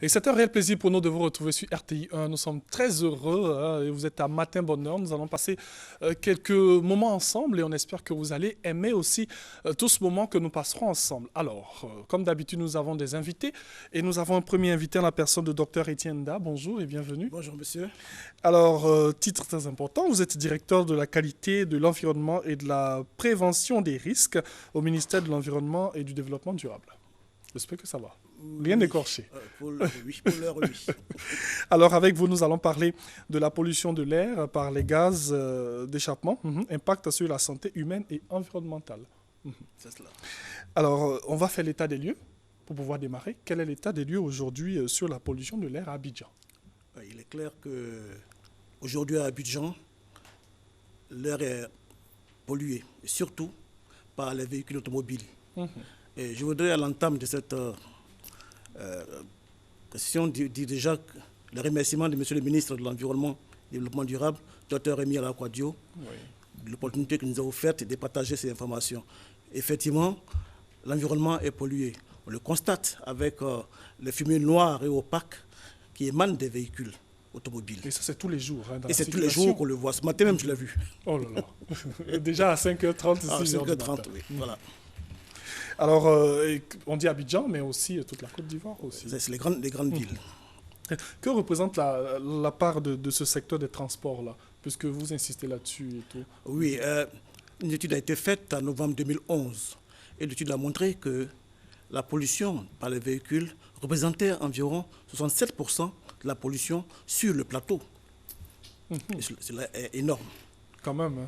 Et c'est un réel plaisir pour nous de vous retrouver sur RTI 1. Nous sommes très heureux, hein, et vous êtes à Matin Bonheur. Nous allons passer quelques moments ensemble et on espère que vous allez aimer aussi tout ce moment que nous passerons ensemble. Alors, comme d'habitude, nous avons des invités et nous avons un premier invité en la personne de Dr Etienne Da. Bonjour et bienvenue. Bonjour monsieur. Alors, titre très important, vous êtes directeur de la qualité, de l'environnement et de la prévention des risques au ministère de l'Environnement et du Développement durable. J'espère que ça va. Rien d'écorché. Oui, pour l'heure, oui. Alors avec vous, nous allons parler de la pollution de l'air par les gaz d'échappement, impact sur la santé humaine et environnementale. C'est cela. Alors, on va faire l'état des lieux pour pouvoir démarrer. Quel est l'état des lieux aujourd'hui sur la pollution de l'air à Abidjan? Il est clair qu'aujourd'hui à Abidjan, l'air est pollué, et surtout par les véhicules automobiles. Et je voudrais à l'entame de cette question dire déjà le remerciement de Monsieur le ministre de l'Environnement et du Développement durable, Dr Rémi Alakwadio, de l'opportunité qu'il nous a offerte de partager ces informations. Effectivement, l'environnement est pollué. On le constate avec les fumées noires et opaques qui émanent des véhicules automobiles. Et ça, c'est tous les jours. Hein, et c'est tous les jours qu'on le voit. Ce matin même, je l'ai vu. Oh là là. Déjà à 5h30 ici. À 5h30, oui. Voilà. Alors, on dit Abidjan, mais aussi toute la Côte d'Ivoire aussi. C'est les grandes villes. Que représente la part de ce secteur des transports-là, puisque vous insistez là-dessus et tout? Oui, une étude a été faite en novembre 2011. Et l'étude a montré que la pollution par les véhicules représentait environ 67% de la pollution sur le plateau. Cela est énorme. Quand même, hein.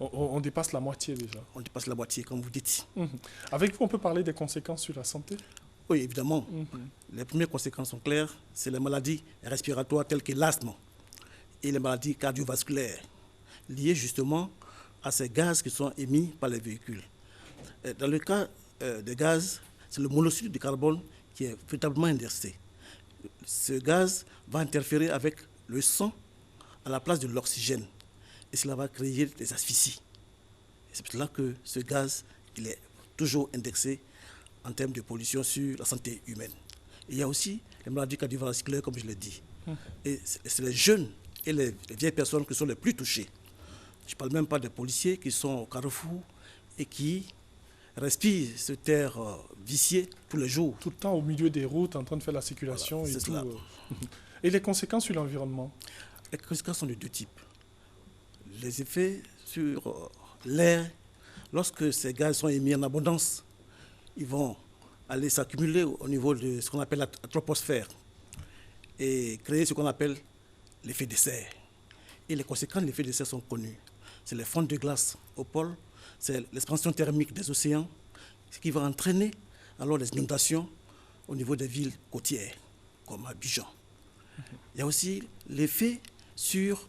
On dépasse la moitié déjà. On dépasse la moitié, comme vous dites. Avec vous, on peut parler des conséquences sur la santé? Oui, évidemment. Les premières conséquences sont claires. C'est les maladies respiratoires telles que l'asthme et les maladies cardiovasculaires liées justement à ces gaz qui sont émis par les véhicules. Dans le cas des gaz, c'est le monoxyde de carbone qui est véritablement indexé. Ce gaz va interférer avec le sang à la place de l'oxygène. Et cela va créer des asphyxies. C'est pour cela que ce gaz, il est toujours indexé en termes de pollution sur la santé humaine. Et il y a aussi les maladies cardiovasculaires, comme je l'ai dit. Et c'est les jeunes et les vieilles personnes qui sont les plus touchées. Je ne parle même pas des policiers qui sont au carrefour et qui respirent ce air vicié tous les jours. Tout le temps au milieu des routes, en train de faire la circulation. Voilà, et tout. Cela. Et les conséquences sur l'environnement? Les conséquences sont de deux types. Les effets sur l'air, lorsque ces gaz sont émis en abondance, ils vont aller s'accumuler au niveau de ce qu'on appelle la troposphère et créer ce qu'on appelle l'effet de serre. Et les conséquences de l'effet de serre sont connues. C'est les fonds de glace au pôle, c'est l'expansion thermique des océans, ce qui va entraîner alors les inondations au niveau des villes côtières, comme Abidjan. Il y a aussi l'effet sur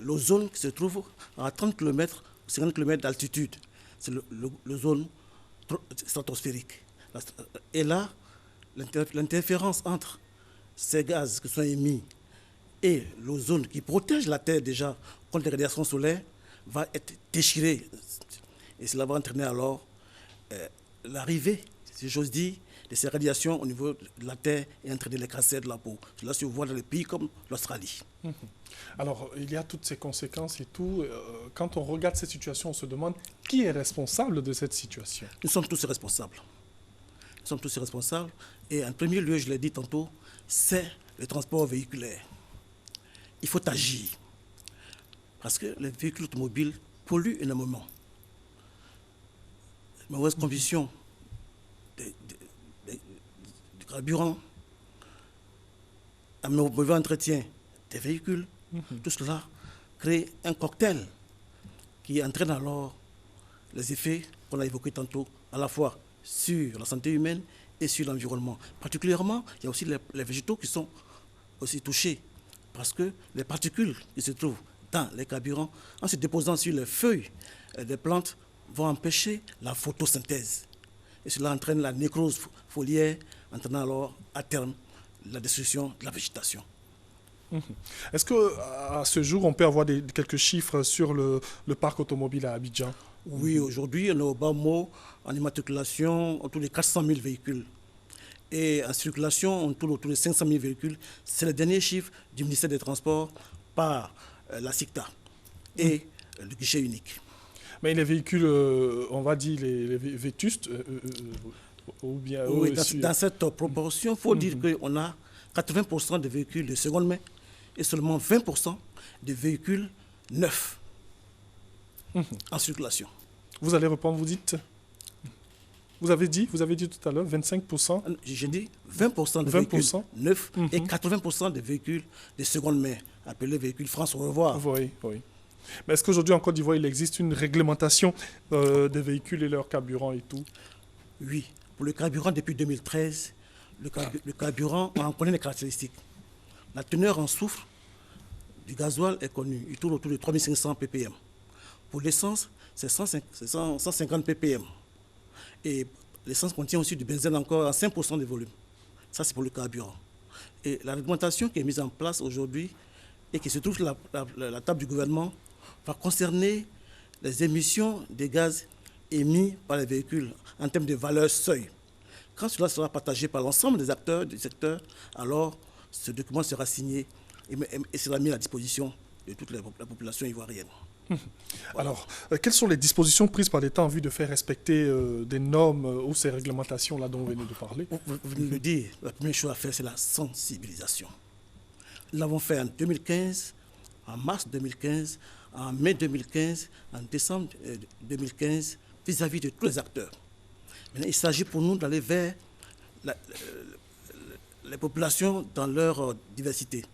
l'ozone qui se trouve à 30 km ou 50 km d'altitude. C'est l'ozone stratosphérique. Et là, l'interférence entre ces gaz qui sont émis et l'ozone qui protège la Terre déjà contre les radiations solaires va être déchirée. Et cela va entraîner alors l'arrivée, si j'ose dire, de ces radiations au niveau de la Terre et entraîner les cancers de la peau. Cela se voit dans des pays comme l'Australie. Alors, il y a toutes ces conséquences et tout. Quand on regarde cette situation, on se demande qui est responsable de cette situation? Nous sommes tous responsables. Nous sommes tous responsables. Et en premier lieu, je l'ai dit tantôt, c'est le transport véhiculaire. Il faut agir. Parce que les véhicules automobiles polluent énormément. Les mauvaises conditions du carburant, un mauvais entretien des véhicules, tout cela crée un cocktail qui entraîne alors les effets qu'on a évoqués tantôt, à la fois sur la santé humaine et sur l'environnement. Particulièrement, il y a aussi les végétaux qui sont aussi touchés, parce que les particules qui se trouvent dans les carburants, en se déposant sur les feuilles des plantes, vont empêcher la photosynthèse. Et cela entraîne la nécrose foliaire, entraînant alors à terme la destruction de la végétation. Est-ce qu'à ce jour, on peut avoir quelques chiffres sur le parc automobile à Abidjan? Oui, aujourd'hui, on est au bas mot en immatriculation autour de 400 000 véhicules. Et en circulation, on tourne autour de 500 000 véhicules. C'est le dernier chiffre du ministère des Transports par la SICTA et le guichet unique. Mais les véhicules, on va dire les vétustes, ou bien... Oui, dans cette proportion, il faut dire qu'on a 80% de véhicules de seconde main et seulement 20% de véhicules neufs en circulation. Vous allez répondre, vous dites... Vous avez dit tout à l'heure 25%. J'ai dit 20% de véhicules neufs et 80% de véhicules de seconde main, appelés véhicules France au revoir. Oui, oui. Mais est-ce qu'aujourd'hui en Côte d'Ivoire, il existe une réglementation des véhicules et leur carburant et tout? Oui. Pour le carburant, depuis 2013, le carburant, on en connaît les caractéristiques. La teneur en soufre du gasoil est connue. Il tourne autour de 3500 ppm. Pour l'essence, c'est 150 ppm. Et l'essence contient aussi du benzène encore à 5% de volume. Ça, c'est pour le carburant. Et la réglementation qui est mise en place aujourd'hui et qui se trouve sur la table du gouvernement va concerner les émissions de gaz émis par les véhicules en termes de valeur seuil. Quand cela sera partagé par l'ensemble des acteurs du secteur, alors ce document sera signé et sera mis à disposition de toute la population ivoirienne. Alors, quelles sont les dispositions prises par l'État en vue de faire respecter des normes ou ces réglementations-là dont vous venez de parler? Vous venez de le dire, la première chose à faire, c'est la sensibilisation. Nous l'avons fait en 2015, en mars 2015, en mai 2015, en décembre 2015, vis-à-vis de tous les acteurs. Maintenant, il s'agit pour nous d'aller vers les populations dans leur diversité.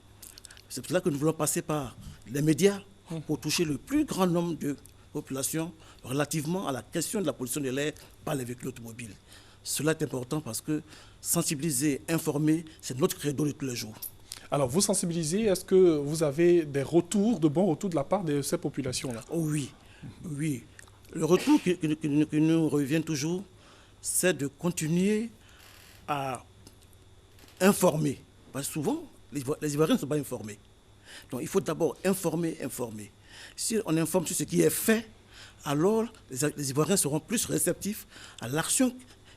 C'est pour cela que nous voulons passer par les médias pour toucher le plus grand nombre de populations relativement à la question de la pollution de l'air par les véhicules automobiles. Cela est important parce que sensibiliser, informer, c'est notre credo de tous les jours. Alors, vous sensibilisez, est-ce que vous avez des retours, de bons retours de la part de ces populations-là? Oh oui, oui. Le retour qui nous revient toujours, c'est de continuer à informer. Parce que souvent, les Ivoiriens ne sont pas informés. Donc il faut d'abord informer. Si on informe sur ce qui est fait, alors les Ivoiriens seront plus réceptifs à l'action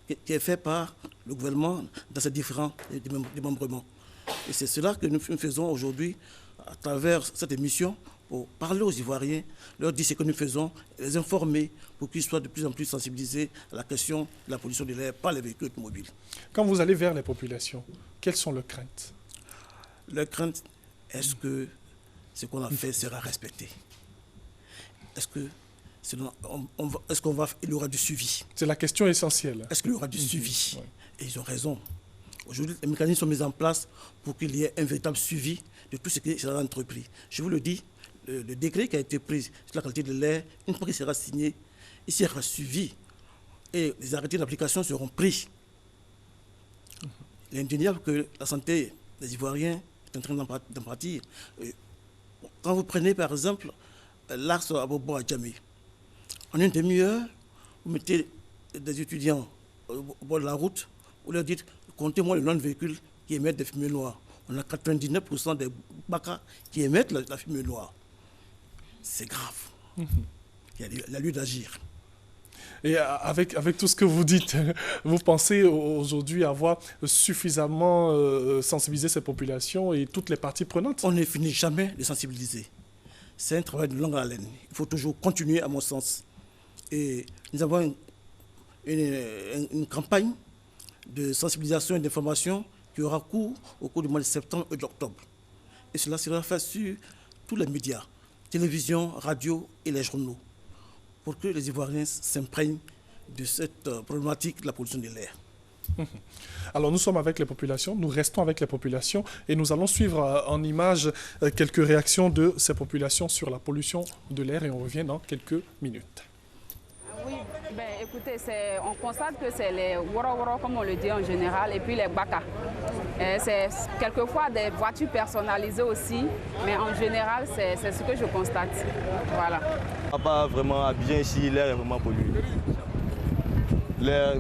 qui est faite par le gouvernement dans ses différents démembrements. Et c'est cela que nous faisons aujourd'hui à travers cette émission pour parler aux Ivoiriens, leur dire ce que nous faisons, les informer pour qu'ils soient de plus en plus sensibilisés à la question de la pollution de l'air par les véhicules automobiles. Quand vous allez vers les populations, quelles sont leurs craintes? Leurs craintes, est-ce que ce qu'on a fait sera respecté? Est-ce qu'il y aura du suivi? C'est la question essentielle. Est-ce qu'il y aura du suivi? Et ils ont raison. Aujourd'hui, les mécanismes sont mis en place pour qu'il y ait un véritable suivi de tout ce qui sera entrepris. Je vous le dis, le décret qui a été pris sur la qualité de l'air, une fois qu'il sera signé, il sera suivi et les arrêtés d'application seront pris. Il est indéniable que la santé des Ivoiriens est en train d'en pâtir. Quand vous prenez par exemple l'axe Abobo à Djamé, en une demi-heure, vous mettez des étudiants au bord de la route, vous leur dites, comptez-moi le nombre de véhicules qui émettent des fumées noires. On a 99% des BACA qui émettent la fumée noire. C'est grave. Il y a lieu d'agir. Et avec tout ce que vous dites, vous pensez aujourd'hui avoir suffisamment sensibilisé ces populations et toutes les parties prenantes? On ne finit jamais de sensibiliser. C'est un travail de longue haleine. Il faut toujours continuer, à mon sens. Et nous avons une campagne de sensibilisation et d'information qui aura cours au cours du mois de septembre et d'octobre. Et cela sera fait sur tous les médias, télévision, radio et les journaux, pour que les Ivoiriens s'imprègnent de cette problématique de la pollution de l'air. Alors nous sommes avec les populations, nous restons avec les populations et nous allons suivre en images quelques réactions de ces populations sur la pollution de l'air et on revient dans quelques minutes. Oui, ben, écoutez, on constate que c'est les woro-woro, comme on le dit en général, et puis les baka. C'est quelquefois des voitures personnalisées aussi, mais en général, c'est ce que je constate. Voilà. Pas vraiment bien ici, l'air est vraiment pollué. L'air,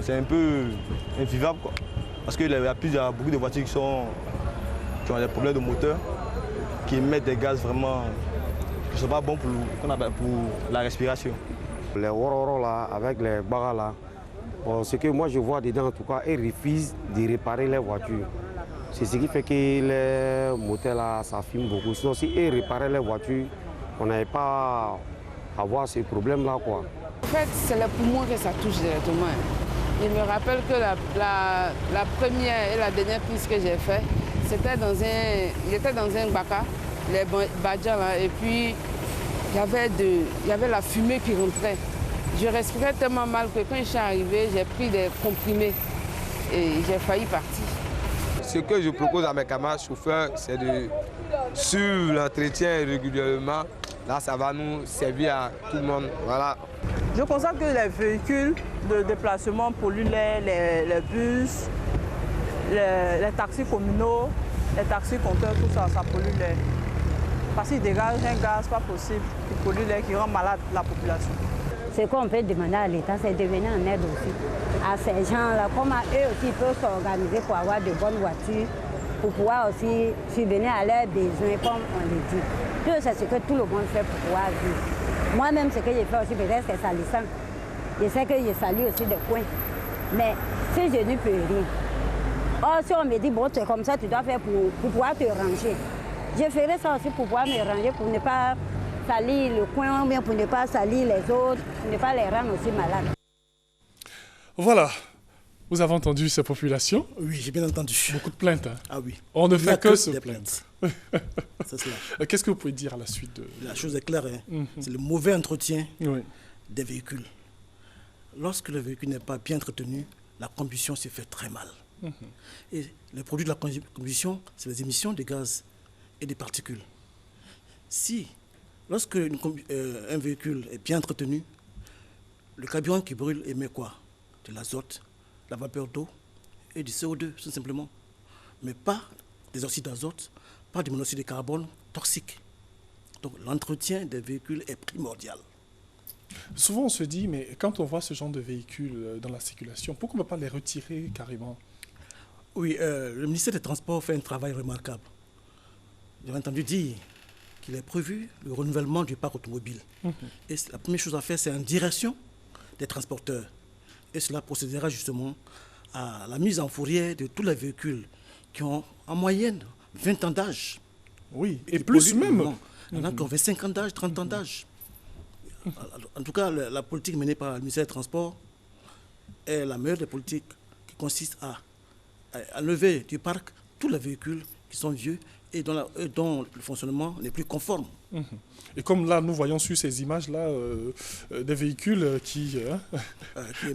c'est un peu invivable, quoi. Parce qu'il y a beaucoup de voitures qui ont des problèmes de moteur, qui émettent des gaz vraiment qui ne sont pas bons pour la respiration. Les Wororo là, avec les Baga là, Bon, ce que moi je vois dedans, en tout cas, ils refusent de réparer les voitures. C'est ce qui fait que les moteurs là, ça fume beaucoup. Sinon, si ils réparaient les voitures, on n'avait pas à avoir ce problème-là, quoi. En fait, c'est le poumon que ça touche directement. Je me rappelle que la première et la dernière prise que j'ai faite, j'étais dans un baka, les badjas là, et puis il y avait la fumée qui rentrait. Je respirais tellement mal que quand je suis arrivé, j'ai pris des comprimés et j'ai failli partir. Ce que je propose à mes camarades chauffeurs, c'est de suivre l'entretien régulièrement. Là, ça va nous servir à tout le monde. Voilà. Je constate que les véhicules de déplacement polluent les bus, les taxis communaux, les taxis compteurs, tout ça, ça pollue l'air. Parce qu'ils dégagent un gaz pas possible qui pollue l'air, qui rend malade la population. Ce qu'on peut demander à l'État, c'est de venir en aide aussi à ces gens-là, comment eux aussi peuvent s'organiser pour avoir de bonnes voitures, pour pouvoir aussi subvenir à leurs besoins, comme on le dit. C'est ce que tout le monde fait pour pouvoir vivre. Moi-même, ce que j'ai fait aussi, peut-être, c'est salissant. Je sais que je salue aussi des coins. Mais si je ne peux rien, or, si on me dit, bon, c'est comme ça, tu dois faire pour pouvoir te ranger. Je ferai ça aussi pour pouvoir me ranger, pour ne pas salir le coin, ou bien pour ne pas salir les autres, pour ne pas les rendre aussi malades. Voilà. Vous avez entendu ces populations? Oui, j'ai bien entendu. Beaucoup de plaintes. Hein. Ah oui. On ne Il y a fait que se des plaindre. C'est cela. Qu'est-ce que vous pouvez dire à la suite de... La chose est claire, hein. C'est le mauvais entretien Oui. des véhicules. Lorsque le véhicule n'est pas bien entretenu, la combustion se fait très mal. Et le produit de la combustion, c'est les émissions de gaz et des particules. Si, lorsque un véhicule est bien entretenu, le carburant qui brûle émet quoi? De l'azote, de la vapeur d'eau et du CO2, tout simplement. Mais pas des oxydes d'azote, pas du monoxyde de carbone toxique. Donc l'entretien des véhicules est primordial. Souvent, on se dit, mais quand on voit ce genre de véhicules dans la circulation, pourquoi on ne peut pas les retirer carrément? Oui, le ministère des Transports fait un travail remarquable. J'ai entendu dire qu'il est prévu le renouvellement du parc automobile. Et la première chose à faire, c'est en direction des transporteurs. Et cela procédera justement à la mise en fourrière de tous les véhicules qui ont en moyenne 20 ans d'âge. Oui, et plus même. Il y en a qui ont 25 ans d'âge, 30 ans d'âge. En tout cas, la politique menée par le ministère des Transports est la meilleure des politiques qui consiste à enlever du parc tous les véhicules qui sont vieux et dont le fonctionnement n'est plus conforme. Et comme là, nous voyons sur ces images-là des véhicules qui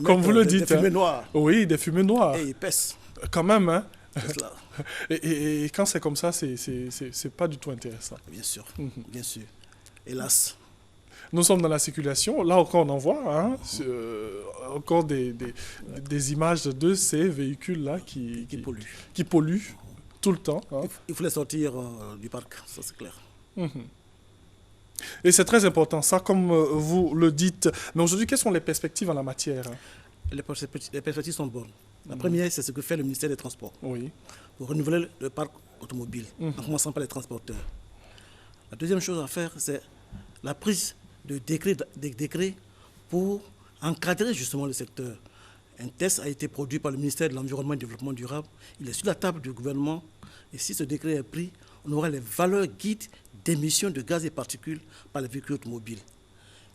comme vous le dites, des fumées noires. Oui, des fumées noires. Et épaisses. Quand même, hein. Cela. Et quand c'est comme ça, c'est pas du tout intéressant. Bien sûr, bien sûr. Hélas. Nous sommes dans la circulation. Là encore, on en voit hein, encore des images de ces véhicules-là qui polluent tout le temps. Hein. Il faut les sortir du parc, ça c'est clair. Et c'est très important, ça, comme vous le dites. Mais aujourd'hui, quelles sont les perspectives en la matière? Les perspectives sont bonnes. La première, c'est ce que fait le ministère des Transports. Oui. Pour renouveler le parc automobile, en commençant par les transporteurs. La deuxième chose à faire, c'est la prise de décrets pour encadrer justement le secteur. Un test a été produit par le ministère de l'Environnement et du Développement durable. Il est sur la table du gouvernement. Et si ce décret est pris, on aura les valeurs guides d'émissions de gaz et particules par les véhicules automobiles.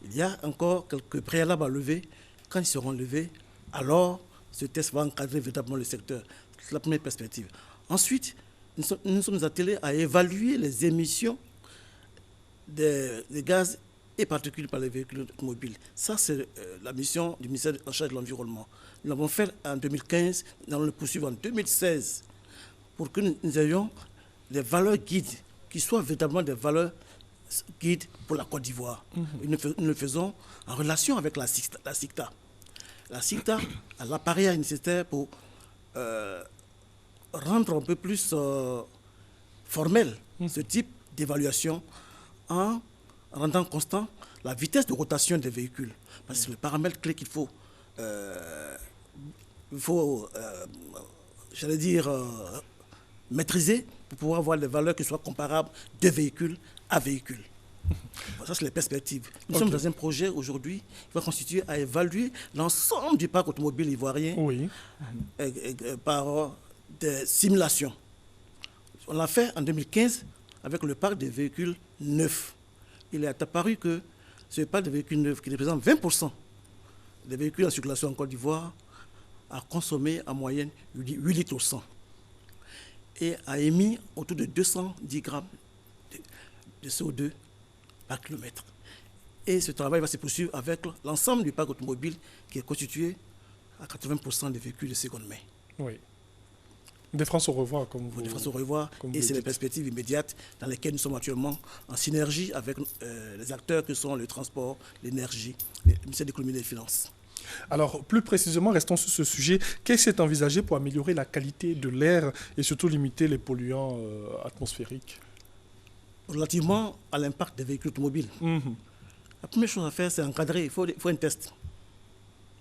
Il y a encore quelques préalables à lever. Quand ils seront levés, alors ce test va encadrer véritablement le secteur. C'est la première perspective. Ensuite, nous sommes attelés à évaluer les émissions des gaz et particules par les véhicules automobiles. Ça, c'est la mission du ministère en charge de l'Environnement. Nous l'avons fait en 2015, nous allons le poursuivre en 2016 pour que nous ayons des valeurs guides qui soient véritablement des valeurs guides pour la Côte d'Ivoire. Nous le faisons en relation avec la CICTA. La CICTA a l'appareil nécessaire pour rendre un peu plus formel ce type d'évaluation en rendant constant la vitesse de rotation des véhicules. Parce que c'est le paramètre clé qu'il faut, j'allais dire, maîtriser pour pouvoir avoir des valeurs qui soient comparables de véhicule à véhicule. Ça, c'est les perspectives. Nous sommes dans un projet aujourd'hui qui va constituer à évaluer l'ensemble du parc automobile ivoirien par des simulations. On l'a fait en 2015 avec le parc des véhicules neufs. Il est apparu que ce parc de véhicules neufs, qui représente 20% des véhicules en circulation en Côte d'Ivoire, a consommé en moyenne 8 litres au 100 et a émis autour de 210 grammes de CO2 par kilomètre. Et ce travail va se poursuivre avec l'ensemble du parc automobile qui est constitué à 80% des véhicules de seconde main. Oui. Des France au revoir, comme vous. Des France au revoir, et c'est les perspectives immédiates dans lesquelles nous sommes actuellement en synergie avec les acteurs que sont le transport, l'énergie, le ministère de l'économie et des finances. Alors, plus précisément, restons sur ce sujet. Qu'est-ce qui est envisagé pour améliorer la qualité de l'air et surtout limiter les polluants atmosphériques? Relativement à l'impact des véhicules automobiles, la première chose à faire, c'est encadrer. Il faut un test.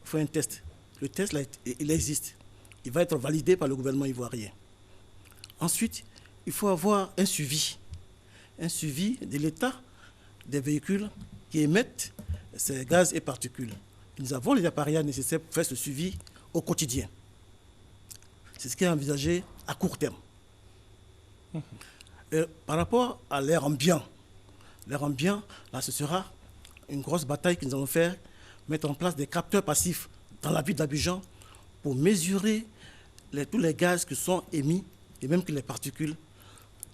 Il faut un test. Le test, là, il existe. Il va être validé par le gouvernement ivoirien. Ensuite, il faut avoir un suivi de l'état des véhicules qui émettent ces gaz et particules. Nous avons les appareillages nécessaires pour faire ce suivi au quotidien. C'est ce qui est envisagé à court terme. Par rapport à l'air ambiant, là, ce sera une grosse bataille que nous allons faire, mettre en place des capteurs passifs dans la ville d'Abidjan pour mesurer tous les gaz qui sont émis et même que les particules.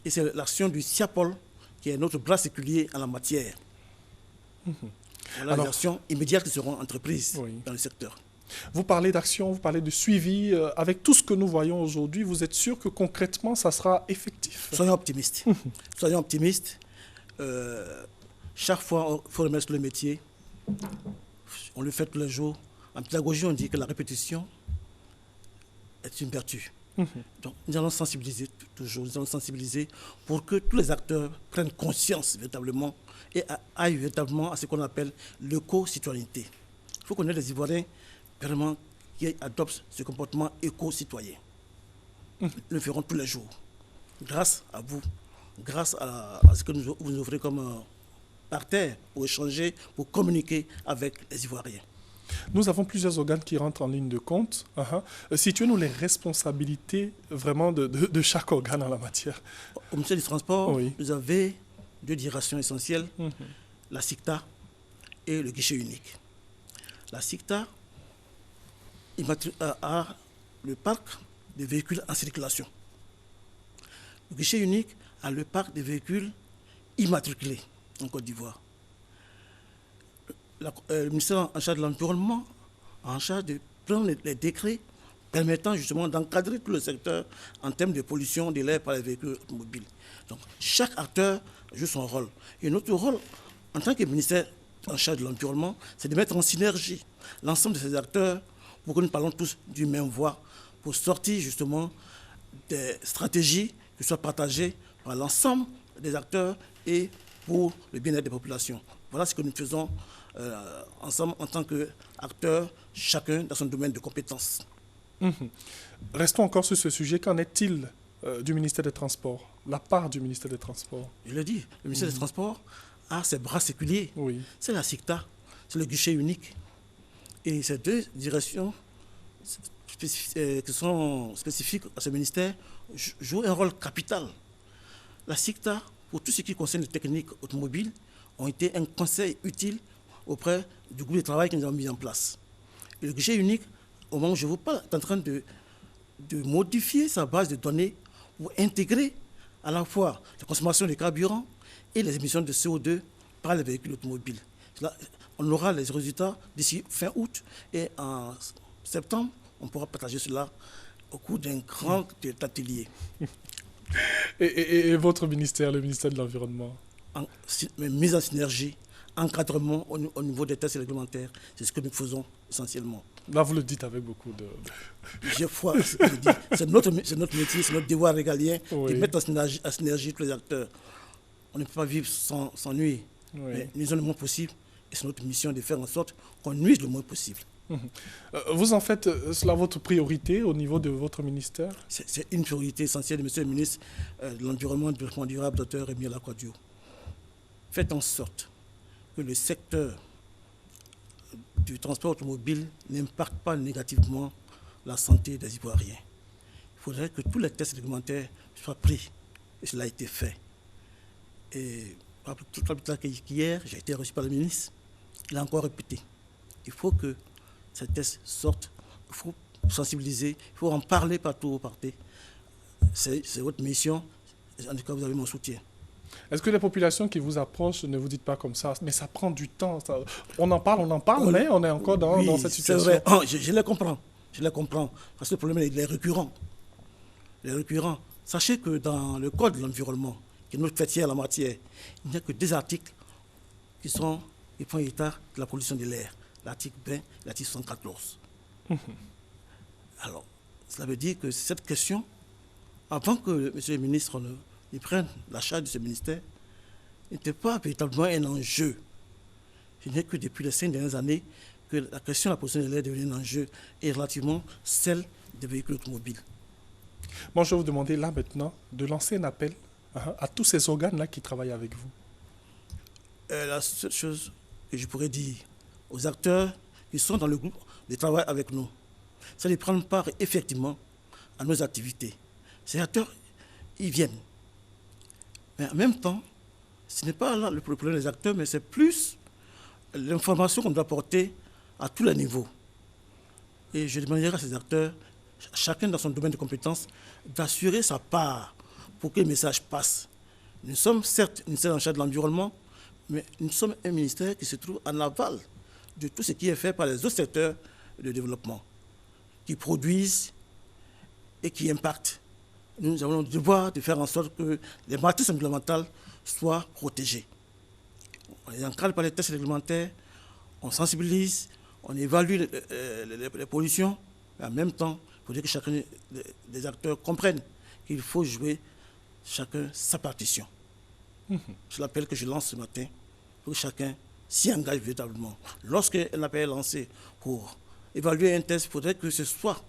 Et c'est l'action du SIAPOL qui est notre bras séculier en la matière. Voilà les actions immédiates qui seront entreprises dans le secteur. Vous parlez d'action, vous parlez de suivi. Avec tout ce que nous voyons aujourd'hui, vous êtes sûr que concrètement, ça sera effectif? Soyons optimistes. Soyons optimistes. Chaque fois, il faut remettre le métier. On le fait tous les jours. En pédagogie, on dit que la répétition est une vertu. Donc, nous allons sensibiliser toujours, nous allons sensibiliser pour que tous les acteurs prennent conscience véritablement et aillent véritablement à ce qu'on appelle l'éco-citoyenneté. Il faut connaître les Ivoiriens vraiment qui adoptent ce comportement éco-citoyen. Nous le ferons tous les jours, grâce à vous, grâce à ce que vous nous offrez comme partenaire pour échanger, pour communiquer avec les Ivoiriens. Nous avons plusieurs organes qui rentrent en ligne de compte. Situez-nous les responsabilités vraiment de chaque organe en la matière. Au ministère du Transport, vous avez deux directions essentielles, la SICTA et le guichet unique. La SICTA a le parc des véhicules en circulation. Le guichet unique a le parc des véhicules immatriculés en Côte d'Ivoire. Le ministère en charge de l'environnement, en charge de prendre les décrets permettant justement d'encadrer tout le secteur en termes de pollution de l'air par les véhicules automobiles. Donc chaque acteur joue son rôle. Et notre rôle, en tant que ministère en charge de l'environnement, c'est de mettre en synergie l'ensemble de ces acteurs pour que nous parlons tous d'une même voix, pour sortir justement des stratégies qui soient partagées par l'ensemble des acteurs et pour le bien-être des populations. Voilà ce que nous faisons ensemble en tant qu'acteurs, chacun dans son domaine de compétences. Restons encore sur ce sujet. Qu'en est-il du ministère des Transports, la part du ministère des Transports? Je l'ai dit, le ministère des Transports a ses bras séculiers. C'est la SICTA, c'est le guichet unique. Et ces deux directions qui sont spécifiques à ce ministère jouent un rôle capital. La SICTA, pour tout ce qui concerne les techniques automobiles, ont été un conseil utile auprès du groupe de travail que nous avons mis en place. Et le guichet unique, au moment où je vous parle, est en train de modifier sa base de données pour intégrer à la fois la consommation de carburant et les émissions de CO2 par les véhicules automobiles. Là, on aura les résultats d'ici fin août et en septembre, on pourra partager cela au cours d'un grand atelier. Et votre ministère, le ministère de l'Environnement? Mise en synergie, encadrement au niveau des tests réglementaires, c'est ce que nous faisons essentiellement. Là, vous le dites avec beaucoup de... J'ai foi, c'est notre métier, c'est notre devoir régalien de mettre en synergie tous les acteurs. On ne peut pas vivre sans nuire, mais nous faisons le moins possible et c'est notre mission de faire en sorte qu'on nuise le moins possible. Vous en faites cela votre priorité au niveau de votre ministère? C'est une priorité essentielle de M. le ministre de l'Environnement et du Développement durable, Dr. Rémi Lacroix-Diou. faites en sorte que le secteur du transport automobile n'impacte pas négativement la santé des Ivoiriens. Il faudrait que tous les tests réglementaires soient pris, et cela a été fait. Et tout plus tard qu'hier, j'ai été reçu par le ministre, il a encore répété. Il faut que ces tests sortent, il faut sensibiliser, il faut en parler partout où vous partez. C'est votre mission, en tout cas vous avez mon soutien. Est-ce que les populations qui vous approchent ne vous dites pas comme ça, mais ça prend du temps, on en parle, mais on est encore dans cette situation. C'est vrai, je les comprends, parce que le problème il est récurrent. Sachez que dans le Code de l'environnement, qui est notre fêtière en la matière, il n'y a que 2 articles qui font état de la pollution de l'air, l'article 20 et l'article 114. Alors, cela veut dire que cette question, avant que M. le ministre ne prenne la charge de ce ministère, n'était pas véritablement un enjeu. Ce n'est que depuis les 5 dernières années que la question de la pollution de l'air est devenue un enjeu et relativement celle des véhicules automobiles. Moi, je vais vous demander là maintenant de lancer un appel à tous ces organes-là qui travaillent avec vous. La seule chose que je pourrais dire aux acteurs qui sont dans le groupe de travail avec nous, c'est de prendre part effectivement à nos activités. Ces acteurs, ils viennent. Mais en même temps, ce n'est pas là le problème des acteurs, mais c'est plus l'information qu'on doit porter à tous les niveaux. Et je demanderai à ces acteurs, chacun dans son domaine de compétences, d'assurer sa part pour que le message passe. Nous sommes certes une ministère en charge de l'environnement, mais nous sommes un ministère qui se trouve en aval de tout ce qui est fait par les autres secteurs de développement, qui produisent et qui impactent. Nous avons le devoir de faire en sorte que les matrices environnementales soient protégées. On les encadre par les tests réglementaires, on sensibilise, on évalue les pollutions, mais en même temps, il faudrait que chacun des acteurs comprenne qu'il faut jouer chacun sa partition. C'est l'appel que je lance ce matin pour que chacun s'y engage véritablement. Lorsqu'un appel est lancé pour évaluer un test, il faudrait que ce soit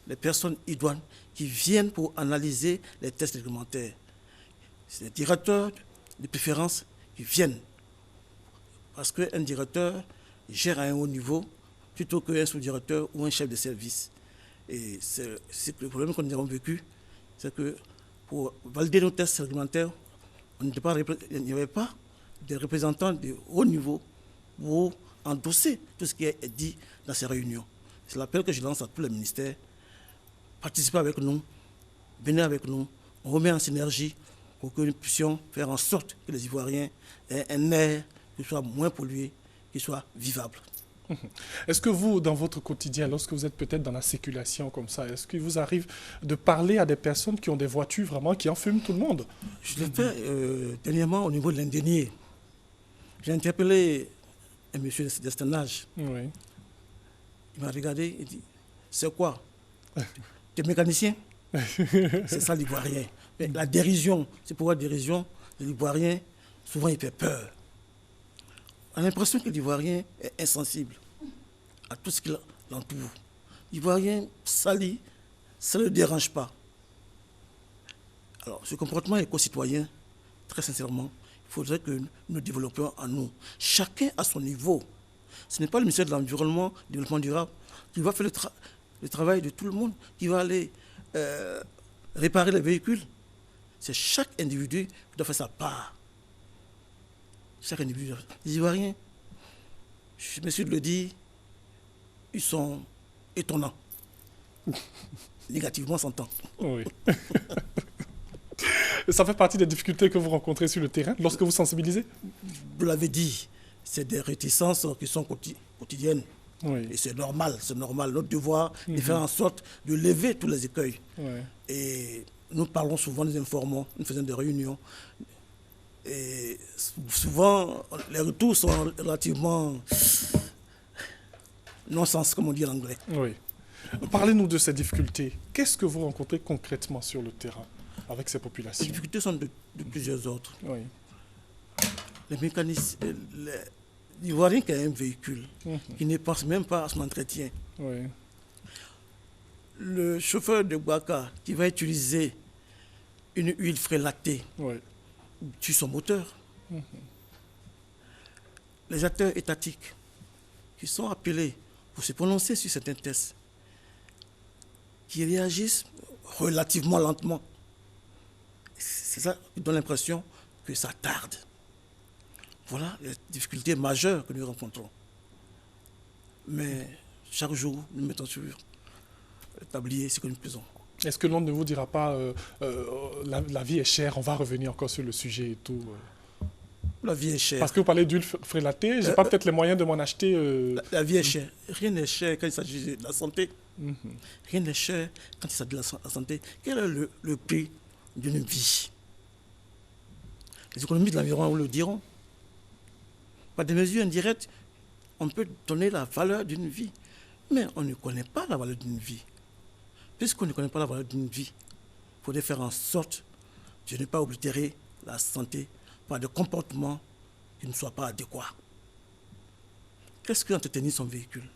les personnes idoines qui viennent pour analyser les tests réglementaires. C'est les directeurs de préférence qui viennent. Parce qu'un directeur gère à un haut niveau plutôt qu'un sous-directeur ou un chef de service. Et c'est le problème que nous avons vécu, c'est que pour valider nos tests réglementaires, il n'y avait pas de représentants de haut niveau pour endosser tout ce qui est dit dans ces réunions. C'est l'appel que je lance à tous les ministères. Participez avec nous, venez avec nous, on remet en synergie pour que nous puissions faire en sorte que les Ivoiriens aient un air qui soit moins pollué, qui soit vivable. Est-ce que vous, dans votre quotidien, lorsque vous êtes peut-être dans la circulation comme ça, est-ce qu'il vous arrive de parler à des personnes qui ont des voitures vraiment qui enfument tout le monde? Je l'ai fait dernièrement au niveau de l'Indénier. J'ai interpellé un monsieur de certain âge. Oui. Il m'a regardé et dit, c'est quoi? Tu es mécanicien? C'est ça l'Ivoirien. Mais la dérision, c'est pour la dérision de l'Ivoirien, souvent il fait peur. On a l'impression que l'Ivoirien est insensible à tout ce qui l'entoure. L'Ivoirien sali, ça ne le dérange pas. Alors, ce comportement éco-citoyen, très sincèrement, il faudrait que nous développions en nous. Chacun à son niveau. Ce n'est pas le ministère de l'Environnement, du Développement durable, qui va faire le travail de tout le monde, qui va aller réparer les véhicules. C'est chaque individu qui doit faire sa part. Chaque individu. Les Ivoiriens, je me suis de le dire, ils sont étonnants. Négativement s'entend. Oui. Ça fait partie des difficultés que vous rencontrez sur le terrain lorsque vous sensibilisez? Vous l'avez dit, c'est des réticences qui sont quotidiennes. Oui. Et c'est normal. Notre devoir est de faire en sorte de lever tous les écueils. Oui. Et nous parlons souvent, nous informons, nous faisons des réunions. Et souvent, les retours sont relativement non-sens, comme on dit en anglais. Oui. Parlez-nous de ces difficultés. Qu'est-ce que vous rencontrez concrètement sur le terrain avec ces populations? Les difficultés sont de plusieurs ordres. Oui. Les mécanismes, l'Ivoirien qui a un véhicule, qui ne pense même pas à son entretien. Oui. Le chauffeur de Bouaka qui va utiliser une huile frélatée, Oui. tue son moteur. les acteurs étatiques qui sont appelés pour se prononcer sur certains tests, qui réagissent relativement lentement. C'est ça qui donne l'impression que ça tarde. Voilà les difficultés majeures que nous rencontrons. Mais chaque jour, nous mettons sur le tablier ce que nous faisons. Est-ce que l'on ne vous dira pas la vie est chère, on va revenir encore sur le sujet et tout La vie est chère. Parce que vous parlez d'huile frélatée, je n'ai pas peut-être les moyens de m'en acheter. La vie est chère. Rien n'est cher quand il s'agit de la santé. Rien n'est cher quand il s'agit de la santé. Quel est le prix d'une vie? Les économistes de l'environnement le diront. Par des mesures indirectes, on peut donner la valeur d'une vie. Mais on ne connaît pas la valeur d'une vie. Puisqu'on ne connaît pas la valeur d'une vie, il faudrait faire en sorte de ne pas oblitérer la santé par des comportements qui ne soient pas adéquats. Qu'est-ce que entretenir son véhicule?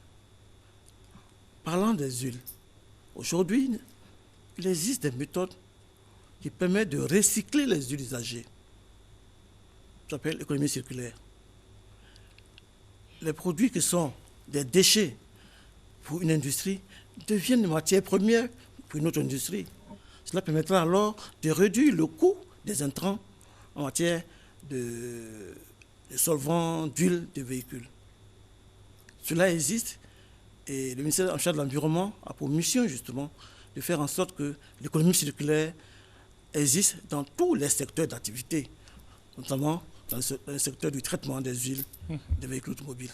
Parlant des huiles, aujourd'hui, il existe des méthodes qui permettent de recycler les huiles usagées. Ça s'appelle l'économie circulaire. Les produits qui sont des déchets pour une industrie deviennent des matières premières pour une autre industrie. Cela permettra alors de réduire le coût des intrants en matière de solvants, d'huile de véhicules. Cela existe et le ministère en charge de l'Environnement a pour mission justement de faire en sorte que l'économie circulaire existe dans tous les secteurs d'activité, notamment dans le secteur du traitement des huiles des véhicules automobiles.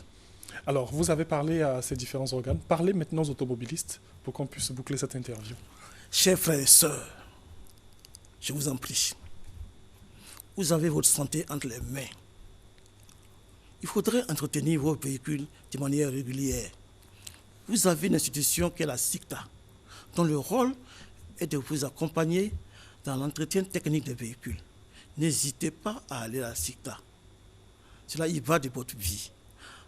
Alors, vous avez parlé à ces différents organes. Parlez maintenant aux automobilistes pour qu'on puisse boucler cette interview. Chers frères et sœurs, je vous en prie, vous avez votre santé entre les mains. Il faudrait entretenir vos véhicules de manière régulière. Vous avez une institution qui est la SICTA, dont le rôle est de vous accompagner dans l'entretien technique des véhicules. N'hésitez pas à aller à la SICTA. Cela y va de votre vie.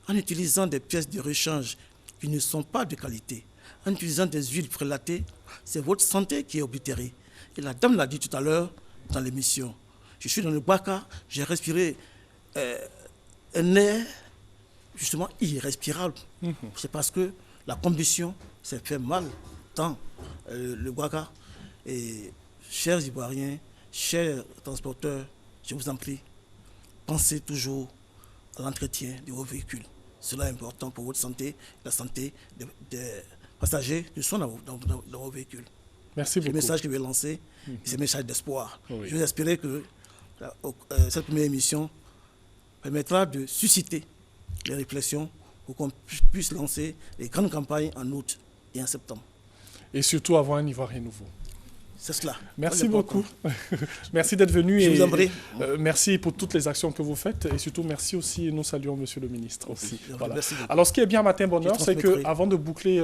En utilisant des pièces de rechange qui ne sont pas de qualité, en utilisant des huiles prélatées, c'est votre santé qui est oblitérée. Et la dame l'a dit tout à l'heure dans l'émission. Je suis dans le Baka, j'ai respiré un air justement irrespirable. C'est parce que la combustion s'est fait mal dans le Baka. Et chers Ivoiriens, chers transporteurs, je vous en prie, pensez toujours à l'entretien de vos véhicules. Cela est important pour votre santé, la santé des passagers qui sont dans vos véhicules. Merci beaucoup. C'est le message que je vais lancer, c'est un message d'espoir. Oui. Je vais espérer que cette première émission permettra de susciter les réflexions pour qu'on puisse lancer les grandes campagnes en août et en septembre. Et surtout avoir un Ivoirien nouveau. C'est cela. Merci beaucoup. Merci d'être venu. Je vous en prie. Merci pour toutes les actions que vous faites. Et surtout, merci aussi, nous saluons Monsieur le ministre aussi. Voilà. Merci beaucoup. Alors, ce qui est bien matin, bonheur, c'est qu'avant de boucler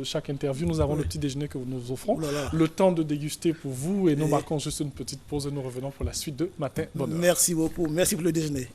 chaque interview, nous avons le petit déjeuner que nous offrons. Le temps de déguster pour vous. Et nous marquons juste une petite pause et nous revenons pour la suite de Matin Bonheur. Merci beaucoup. Merci pour le déjeuner.